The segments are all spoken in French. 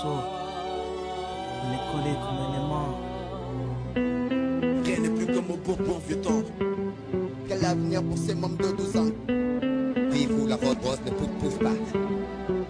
morceau. On est collé comme un aimant. Rien n'est plus comme au bon vieux temps. Quel avenir pour ces membres de 12 ans? Vive où la road brosse ne pousse pas.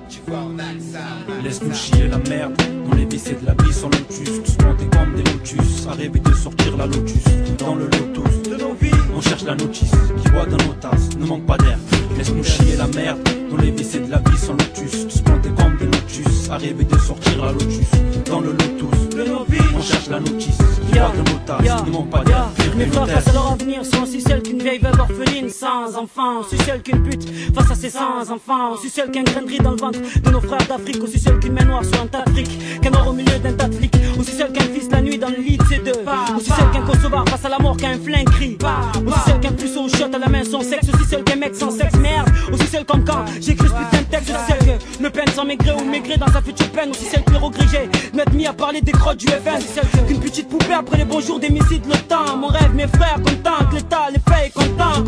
Tu vois, on a ça. Laisse-nous chier la merde. Dans les WC de la vie sans lotus. Tous plantés comme des lotus. À rêver de sortir la lotus. Dans le lotus de nos vies, on cherche la notice qui boit dans nos tasses. Ne manque pas d'air. Laisse-nous chier la merde. Dans les WC de la vie sans lotus. Tous plantés comme des lotus. À rêver de sortir la lotus. Dans le lotus de nos vies, on cherche la notice qui boit dans nos tasses. Ne manque pas d'air. Mes frères face à leur avenir sont aussi celles qu'une vieille veuve orpheline sans enfant, aussi celles qu'une pute face à ses sans enfants, aussi celles qu'un grain de riz dans le ventre de nos frères d'Afrique, aussi celles qu'une main noire sur un tas de fric, qu'un or au milieu d'un tas de flics, aussi celles qu'un fils la nuit dans le lit de ses deux, aussi celles qu'un Kosovar face à la mort qu'un flingue crie, aussi celles qu'un puceau au shot à la main son sexe, aussi celles qu'un mec sans sexe merde, aussi celles comme quand j'écris ce putain de texte, aussi celles que me peine sans maigrer ou maigrer dans sa future peine, aussi celles que les regrégés m'être mis à parler des crottes du FN, aussi celles qu'une petite poupée après les bonjours des missiles de l'OTAN, mon rêve mes frères content que l'État les paye, content,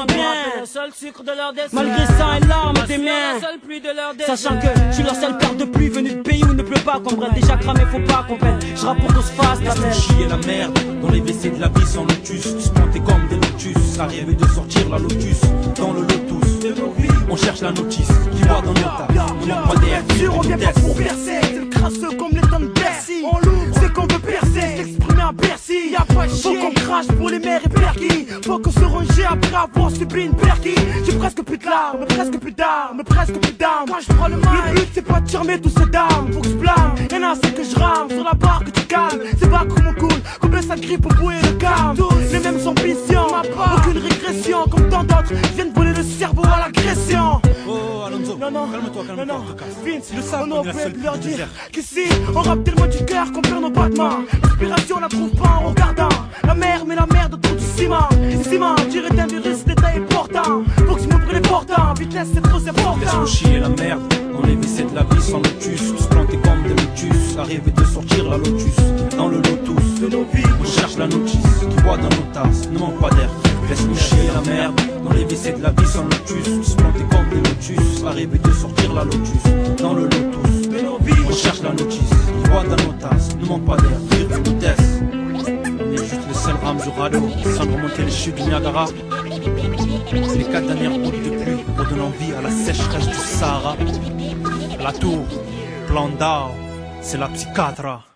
bien. Le seul sucre de leur destin, malgré sang et larmes des miens, sachant que je suis leur seule paire de pluie venue de pays où ne pleut pas, qu'on bref déjà cramé, faut pas qu'on peine. Je rappe pour qu'on se fasse la Laisse-nous chier la merde. Dans les WC de la vie sans lotus. Tous plantés comme des lotus. À rêver de sortir la lotus. Dans le lotus de nos vies, on cherche la notice qui boit dans nos tasses. Ne manque pas d'air. On vient pas pour percer. C'est le crasseux comme les temps de Bercy. On l'ouvre, c'est qu'on veut percer. S'exprimer à Bercy. Y'a pas de chier. Faut qu'on crache pour les mères et perquis. Faut qu'on se ranger après avoir subi une perquis. J'ai presque plus de larmes, presque plus d'armes, presque plus d'armes. Quand je prends le mic, le but c'est pas de charmer tous ces dames. Faut que je blâme. Y'en a c'est que je rame sur la barre que tu calmes. C'est pas comme on coule, combien ça grippe au bouet le calme. Tous les mêmes ambitions, aucune régression. Comme tant d'autres viennent voler le cerveau à l'agression. Oh Alonso, Non, calme-toi, non, Vince, le savent, on on est la aurait seule pu leur pute du dire désert. qu'ici, on rappe tellement du cœur qu'on perd nos battements. L'inspiration on la trouve pas en regardant la mer, mais la mer de tout du ciment. Et ciment, tiré d'un virus, détail important. Faut que je me prenne portant, vitesse c'est trop important. Laisse-nous chier la merde. Dans les WC de la vie sans lotus. Tous plantés comme des lotus. À rêver de sortir la lotus. Dans le lotus de nos vies, on cherche la notice qui boit dans nos tasses. Ne manque pas d'air. Laisse-nous chier la merde. Dans les WC de la vie sans lotus. Tous plantés comme des lotus. À rêver de sortir la lotus. Dans le lotus de nos vies, on cherche la notice qui boit dans nos tasses. Ne manque pas d'air. Tire du vitesse. On est juste le seul rame du radeau sans remonter les chutes du Niagara. C'est les 4 dernières gouttes de pluie redonnant vie à la sécheresse du Sahara. La tour, plan d'art, c'est la psychiatre.